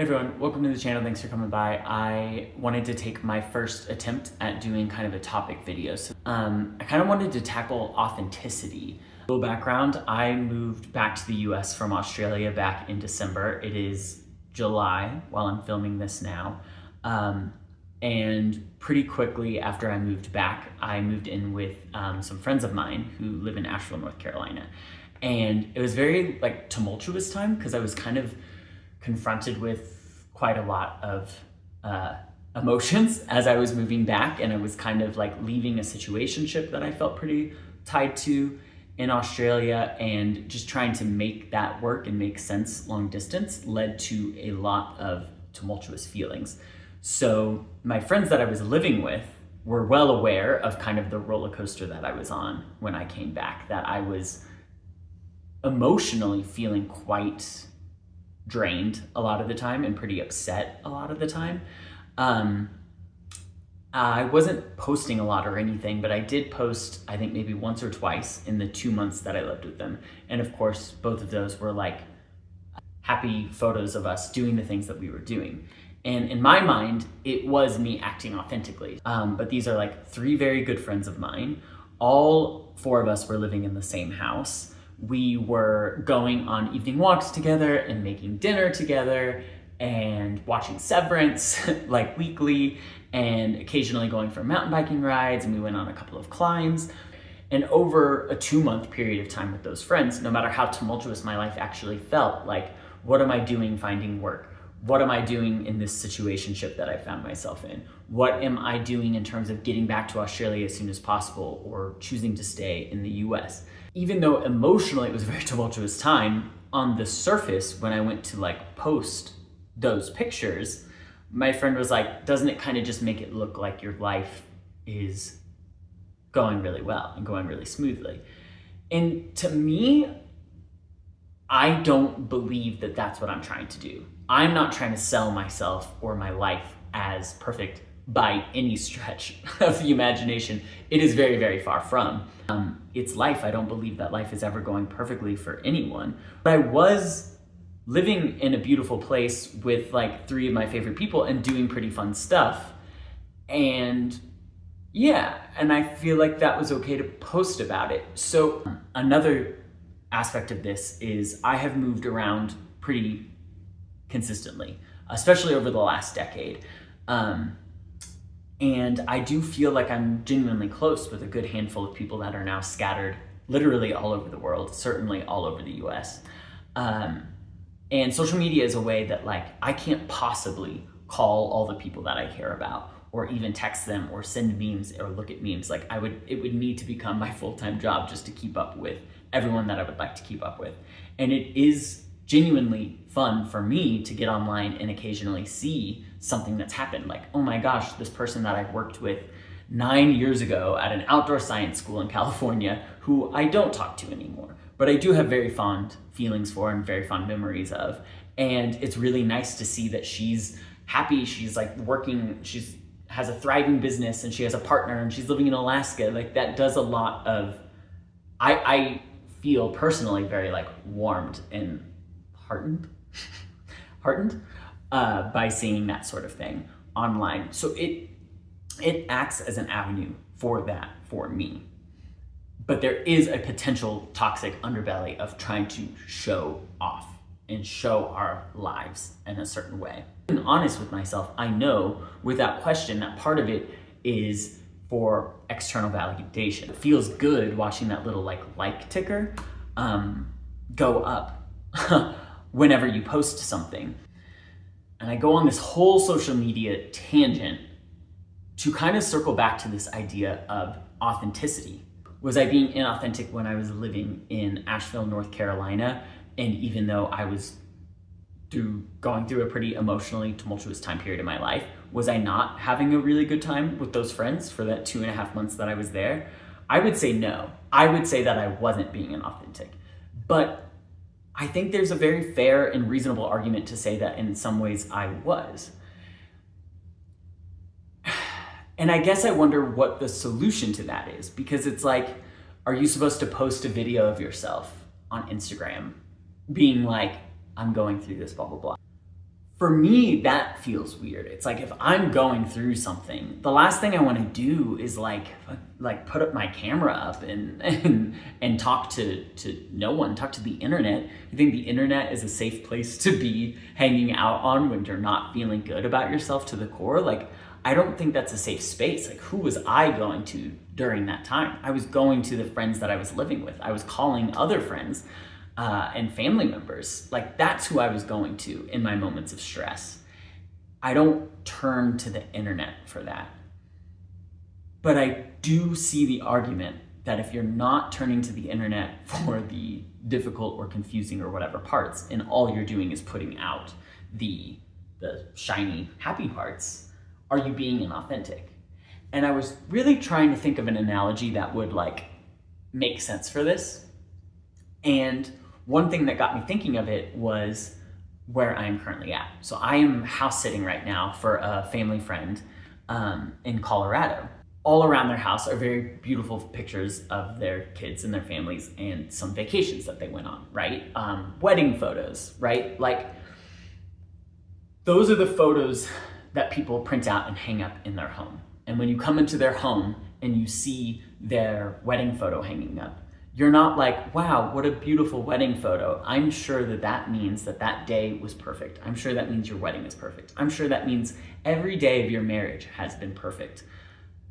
Hey everyone, welcome to the channel. Thanks for coming by. I wanted to take my first attempt at doing kind of a topic video. I kind of wanted to tackle authenticity. A little background, I moved back to the US from Australia back in December. It is July while I'm filming this now. And pretty quickly after I moved back, I moved in with some friends of mine who live in Asheville, North Carolina. And it was very tumultuous time because I was kind of confronted with quite a lot of emotions as I was moving back, and I was kind of like leaving a situationship that I felt pretty tied to in Australia, and just trying to make that work and make sense long distance led to a lot of tumultuous feelings. So my friends that I was living with were well aware of kind of the roller coaster that I was on when I came back, that I was emotionally feeling quite drained a lot of the time and pretty upset a lot of the time. I wasn't posting a lot or anything, but I did post, I think maybe once or twice in the 2 months that I lived with them. And of course, both of those were like happy photos of us doing the things that we were doing. And in my mind, it was me acting authentically. But these are like three very good friends of mine. All four of us were living in the same house. We were going on evening walks together and making dinner together and watching Severance like weekly, and occasionally going for mountain biking rides, and we went on a couple of climbs. And over a 2-month period of time with those friends, no matter how tumultuous my life actually felt, like, what am I doing finding work? What am I doing in this situationship that I found myself in? What am I doing in terms of getting back to Australia as soon as possible, or choosing to stay in the US? Even though emotionally it was a very tumultuous time, on the surface, when I went to like post those pictures, my friend was like, doesn't it kind of just make it look like your life is going really well and going really smoothly? And to me, I don't believe that that's what I'm trying to do. I'm not trying to sell myself or my life as perfect by any stretch of the imagination. It is very, very far from. It's life. I don't believe that life is ever going perfectly for anyone. But I was living in a beautiful place with like 3 of my favorite people and doing pretty fun stuff. And yeah, and I feel like that was okay to post about it. So another aspect of this is I have moved around pretty consistently, especially over the last decade. And I do feel like I'm genuinely close with a good handful of people that are now scattered literally all over the world, certainly all over the US. And social media is a way that like I can't possibly call all the people that I care about, or even text them, or send memes, or look at memes. Like it would need to become my full-time job just to keep up with everyone that I would like to keep up with. And it is genuinely fun for me to get online and occasionally see something that's happened. Like, oh my gosh, this person that I worked with 9 years ago at an outdoor science school in California, who I don't talk to anymore, but I do have very fond feelings for and very fond memories of. And it's really nice to see that she's happy. She's like working, has a thriving business, and she has a partner, and she's living in Alaska. Like, that does a lot of, I feel personally very like warmed and heartened by seeing that sort of thing online. So it acts as an avenue for that for me. But there is a potential toxic underbelly of trying to show off and show our lives in a certain way. Being honest with myself, I know without question that part of it is for external validation. It feels good watching that little like ticker go up whenever you post something. And I go on this whole social media tangent to kind of circle back to this idea of authenticity. Was I being inauthentic when I was living in Asheville, North Carolina? And even though I was going through a pretty emotionally tumultuous time period in my life, was I not having a really good time with those friends for that 2.5 months that I was there? I would say no. I would say that I wasn't being inauthentic. But I think there's a very fair and reasonable argument to say that in some ways I was. And I guess I wonder what the solution to that is, because it's like, are you supposed to post a video of yourself on Instagram being like, I'm going through this, blah, blah, blah? For me, that feels weird. It's like if I'm going through something, the last thing I want to do is like put up my camera up and talk to no one, talk to the internet. You think the internet is a safe place to be hanging out on when you're not feeling good about yourself to the core? Like, I don't think that's a safe space. Like, who was I going to during that time? I was going to the friends that I was living with. I was calling other friends and family members. Like, that's who I was going to in my moments of stress. I don't turn to the internet for that. But I do see the argument that if you're not turning to the internet for the difficult or confusing or whatever parts, and all you're doing is putting out the shiny, happy parts, are you being inauthentic? And I was really trying to think of an analogy that would like make sense for this. And one thing that got me thinking of it was where I am currently at. So I am house sitting right now for a family friend in Colorado. All around their house are very beautiful pictures of their kids and their families and some vacations that they went on, right? Wedding photos, right? Like, those are the photos that people print out and hang up in their home. And when you come into their home and you see their wedding photo hanging up, you're not like, wow, what a beautiful wedding photo. I'm sure that that means that that day was perfect. I'm sure that means your wedding is perfect. I'm sure that means every day of your marriage has been perfect.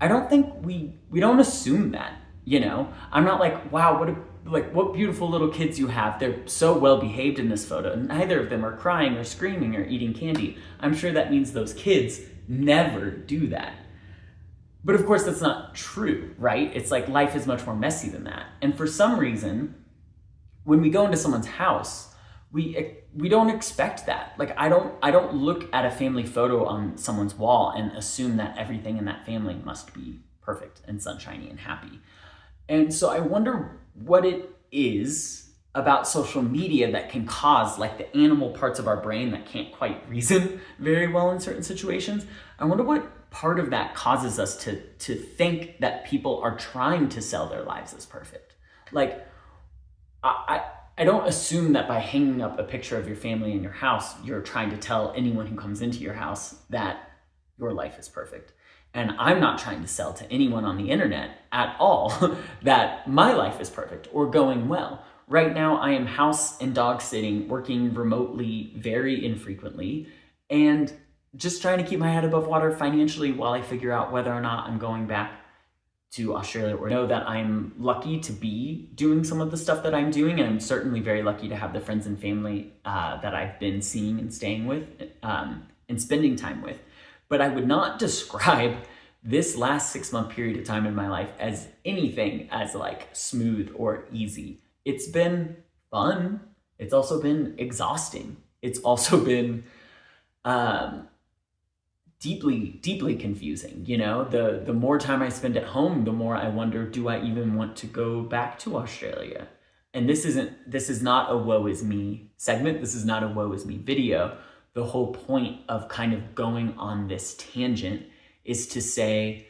I don't think we don't assume that, you know? I'm not like, wow, what beautiful little kids you have. They're so well behaved in this photo. Neither of them are crying or screaming or eating candy. I'm sure that means those kids never do that. But of course, that's not true, right? It's like life is much more messy than that. And for some reason, when we go into someone's house, we don't expect that. Like, I don't look at a family photo on someone's wall and assume that everything in that family must be perfect and sunshiny and happy. And so I wonder what it is about social media that can cause, like, the animal parts of our brain that can't quite reason very well in certain situations. I wonder what part of that causes us to think that people are trying to sell their lives as perfect. Like, I don't assume that by hanging up a picture of your family in your house, you're trying to tell anyone who comes into your house that your life is perfect. And I'm not trying to sell to anyone on the internet at all that my life is perfect or going well. Right now, I am house and dog sitting, working remotely very infrequently, and just trying to keep my head above water financially while I figure out whether or not I'm going back to Australia, or know that I'm lucky to be doing some of the stuff that I'm doing. And I'm certainly very lucky to have the friends and family that I've been seeing and staying with and spending time with. But I would not describe this last 6-month period of time in my life as anything as like smooth or easy. It's been fun. It's also been exhausting. It's also been deeply confusing. You know, the more time I spend at home, the more I wonder, do I even want to go back to Australia? And this is not a woe is me segment. This is not a woe is me video. The whole point of kind of going on this tangent is to say,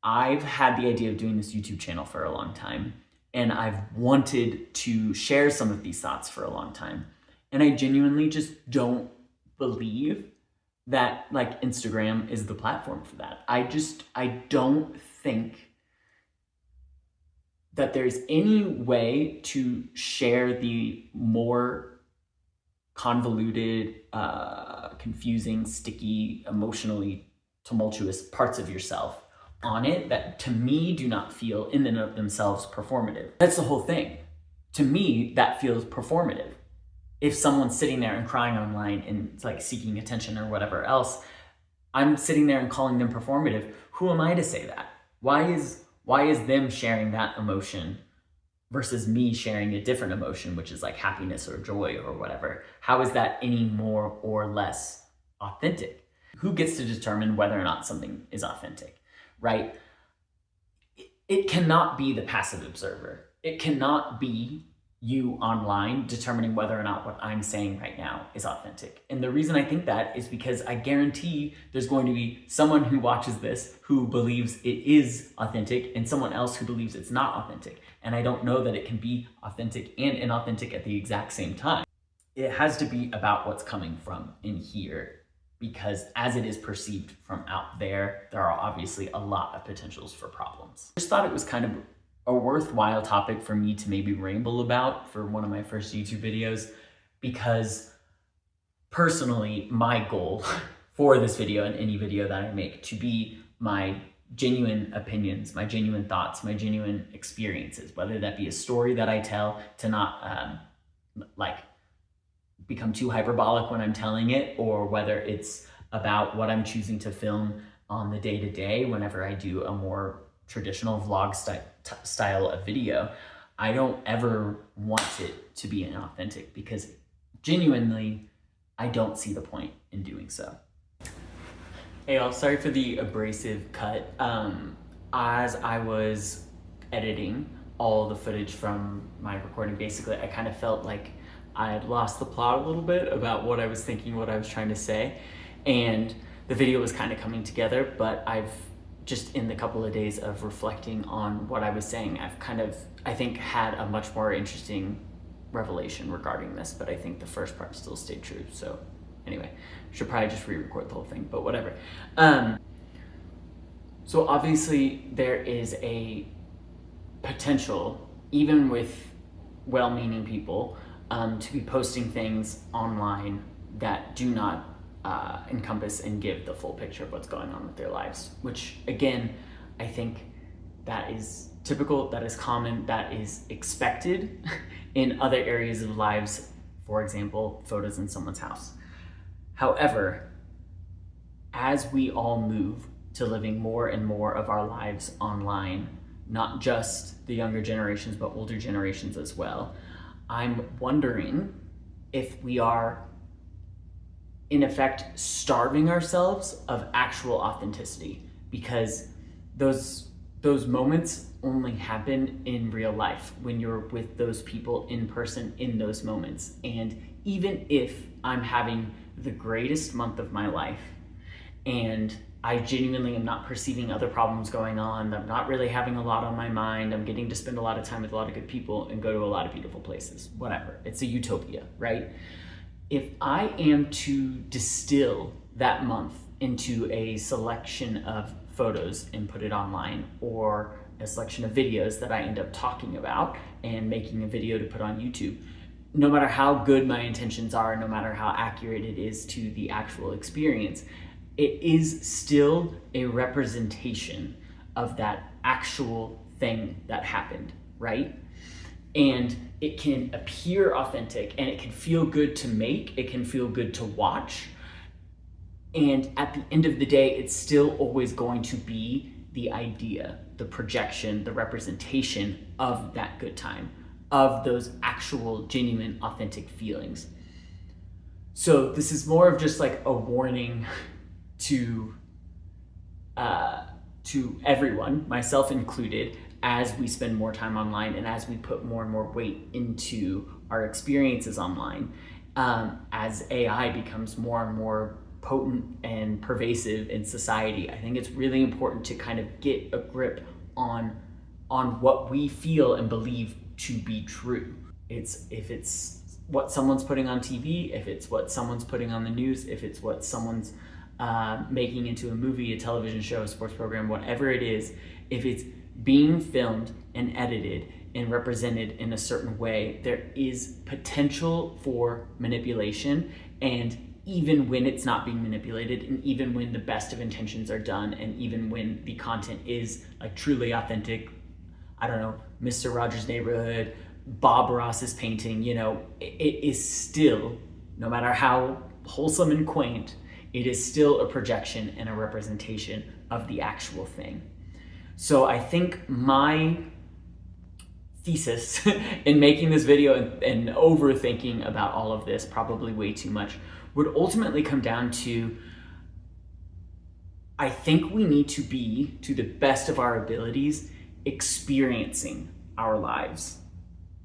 I've had the idea of doing this YouTube channel for a long time, and I've wanted to share some of these thoughts for a long time. And I genuinely just don't believe that like Instagram is the platform for that. I don't think that there's any way to share the more convoluted, confusing, sticky, emotionally tumultuous parts of yourself on it that to me do not feel in and of themselves performative. That's the whole thing. To me, that feels performative. If someone's sitting there and crying online and like seeking attention or whatever else, I'm sitting there and calling them performative. Who am I to say that? Why is them sharing that emotion versus me sharing a different emotion, which is like happiness or joy or whatever? How is that any more or less authentic? Who gets to determine whether or not something is authentic, right? It cannot be the passive observer. It cannot be you online determining whether or not what I'm saying right now is authentic. And the reason I think that is because I guarantee there's going to be someone who watches this who believes it is authentic and someone else who believes it's not authentic. And I don't know that it can be authentic and inauthentic at the exact same time. it has to be about what's coming from in here, because as it is perceived from out there, there are obviously a lot of potentials for problems. I just thought it was kind of a worthwhile topic for me to maybe ramble about for one of my first YouTube videos, because personally, my goal for this video and any video that I make to be my genuine opinions, my genuine thoughts, my genuine experiences, whether that be a story that I tell, to not like become too hyperbolic when I'm telling it, or whether it's about what I'm choosing to film on the day-to-day whenever I do a more traditional vlog style of video. I don't ever want it to be inauthentic, because genuinely, I don't see the point in doing so. Hey y'all, sorry for the abrasive cut. As I was editing all the footage from my recording, basically, I kind of felt like I had lost the plot a little bit about what I was thinking, what I was trying to say, and the video was kind of coming together, but I've just, in the couple of days of reflecting on what I was saying, I've kind of, I think, had a much more interesting revelation regarding this, but I think the first part still stayed true. So anyway, should probably just re-record the whole thing, but whatever. So obviously there is a potential, even with well-meaning people, to be posting things online that do not encompass and give the full picture of what's going on with their lives, which again, I think that is typical, that is common, that is expected in other areas of lives, for example, photos in someone's house. However, as we all move to living more and more of our lives online, not just the younger generations, but older generations as well, I'm wondering if we are, in effect, starving ourselves of actual authenticity, because those moments only happen in real life when you're with those people in person in those moments. And even if I'm having the greatest month of my life and I genuinely am not perceiving other problems going on, I'm not really having a lot on my mind, I'm getting to spend a lot of time with a lot of good people and go to a lot of beautiful places, whatever, it's a utopia, right? If I am to distill that month into a selection of photos and put it online, or a selection of videos that I end up talking about and making a video to put on YouTube, no matter how good my intentions are, no matter how accurate it is to the actual experience, it is still a representation of that actual thing that happened, right? And it can appear authentic and it can feel good to make, it can feel good to watch. And at the end of the day, it's still always going to be the idea, the projection, the representation of that good time, of those actual, genuine, authentic feelings. So this is more of just like a warning to everyone, myself included, as we spend more time online and as we put more and more weight into our experiences online, as AI becomes more and more potent and pervasive in society. I think it's really important to kind of get a grip on what we feel and believe to be true. If it's what someone's putting on TV, if it's what someone's putting on the news, if it's what someone's making into a movie, a television show, a sports program, whatever it is, if it's being filmed and edited and represented in a certain way, there is potential for manipulation. And even when it's not being manipulated, and even when the best of intentions are done, and even when the content is like truly authentic, I don't know, Mr. Rogers' Neighborhood, Bob Ross's painting, you know, it is still, no matter how wholesome and quaint, it is still a projection and a representation of the actual thing. So I think my thesis in making this video and overthinking about all of this, probably way too much, would ultimately come down to, I think we need to be, to the best of our abilities, experiencing our lives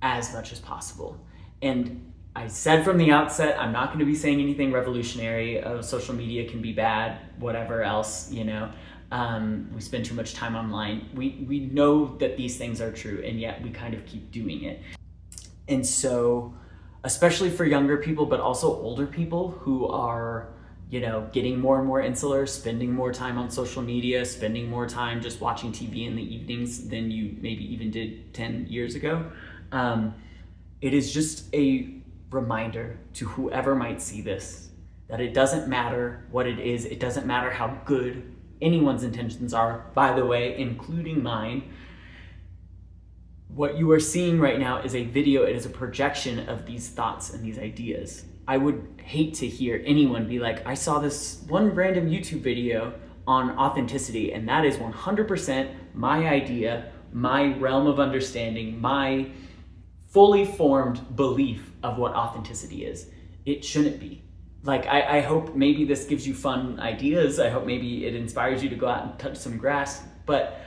as much as possible. And I said from the outset, I'm not going to be saying anything revolutionary. Social media can be bad, whatever else, you know. We spend too much time online. We know that these things are true, and yet we kind of keep doing it. And so especially for younger people, but also older people who are, you know, getting more and more insular, spending more time on social media, spending more time just watching TV in the evenings than you maybe even did 10 years ago. It is just a reminder to whoever might see this that it doesn't matter what it is, it doesn't matter how good anyone's intentions are, by the way, including mine. What you are seeing right now is a video, it is a projection of these thoughts and these ideas. I would hate to hear anyone be like, I saw this one random YouTube video on authenticity, and that is 100% my idea, my realm of understanding, my fully formed belief of what authenticity is. It shouldn't be. Like, I hope maybe this gives you fun ideas. I hope maybe it inspires you to go out and touch some grass, but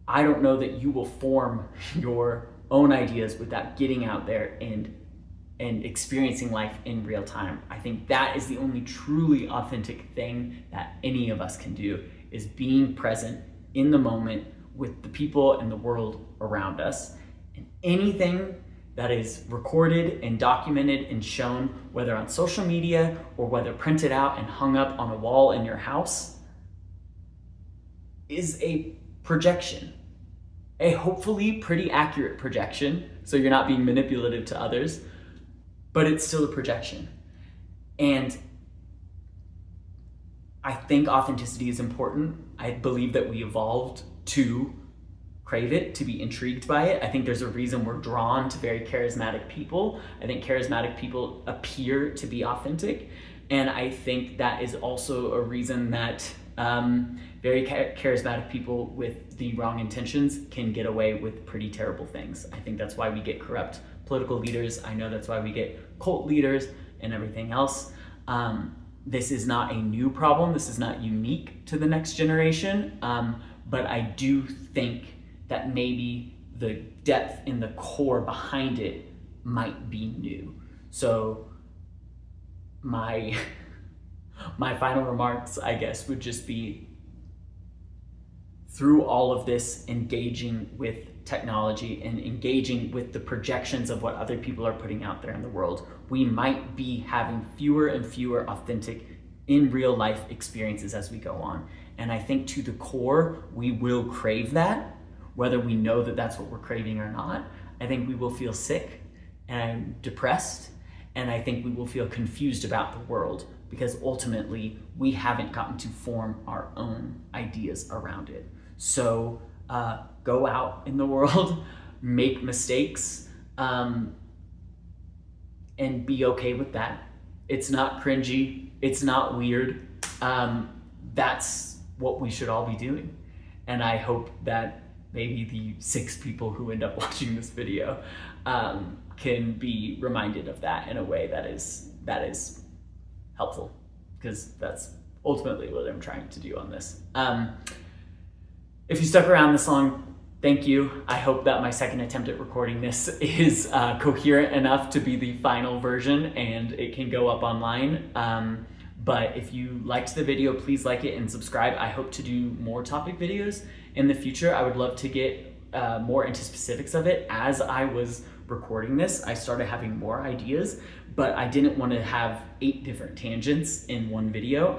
I don't know that you will form your own ideas without getting out there and experiencing life in real time. I think that is the only truly authentic thing that any of us can do, is being present in the moment with the people and the world around us. And anything that is recorded and documented and shown, whether on social media or whether printed out and hung up on a wall in your house, is a projection. A hopefully pretty accurate projection, so you're not being manipulative to others, but it's still a projection. And I think authenticity is important. I believe that we evolved to crave it, to be intrigued by it. I think there's a reason we're drawn to very charismatic people. I think charismatic people appear to be authentic. And I think that is also a reason that very charismatic people with the wrong intentions can get away with pretty terrible things. I think that's why we get corrupt political leaders. I know that's why we get cult leaders and everything else. This is not a new problem. This is not unique to the next generation. But I do think that maybe the depth in the core behind it might be new. So my final remarks, I guess, would just be, through all of this engaging with technology and engaging with the projections of what other people are putting out there in the world, we might be having fewer and fewer authentic in real life experiences as we go on. And I think to the core, we will crave that, whether we know that that's what we're craving or not. I think we will feel sick and depressed, and I think we will feel confused about the world, because ultimately we haven't gotten to form our own ideas around it. So go out in the world, make mistakes, and be okay with that. It's not cringy, it's not weird. That's what we should all be doing. And I hope that maybe the 6 people who end up watching this video can be reminded of that in a way that is helpful, because that's ultimately what I'm trying to do on this. If you stuck around this long, thank you. I hope that my second attempt at recording this is coherent enough to be the final version and it can go up online. But if you liked the video, please like it and subscribe. I hope to do more topic videos in the future. I would love to get more into specifics of it. As I was recording this, I started having more ideas, but I didn't want to have 8 different tangents in one video.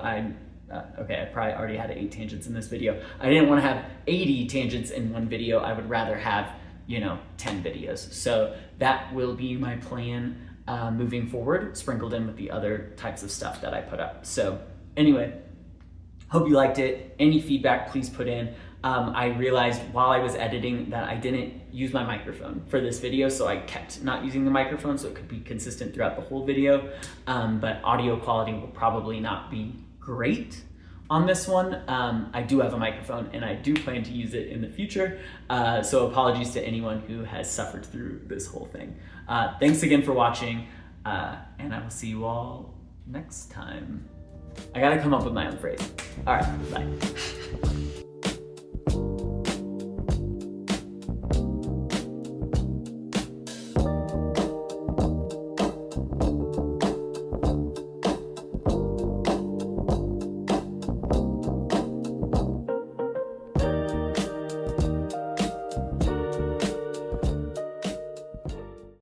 Okay, I probably already had 8 tangents in this video. I didn't want to have 80 tangents in one video. I would rather have, 10 videos. So that will be my plan moving forward, sprinkled in with the other types of stuff that I put up. So anyway, hope you liked it. Any feedback, please put in. I realized while I was editing that I didn't use my microphone for this video, so I kept not using the microphone so it could be consistent throughout the whole video. But audio quality will probably not be great on this one. I do have a microphone and I do plan to use it in the future. So apologies to anyone who has suffered through this whole thing. Thanks again for watching, and I will see you all next time. I gotta come up with my own phrase. All right, bye.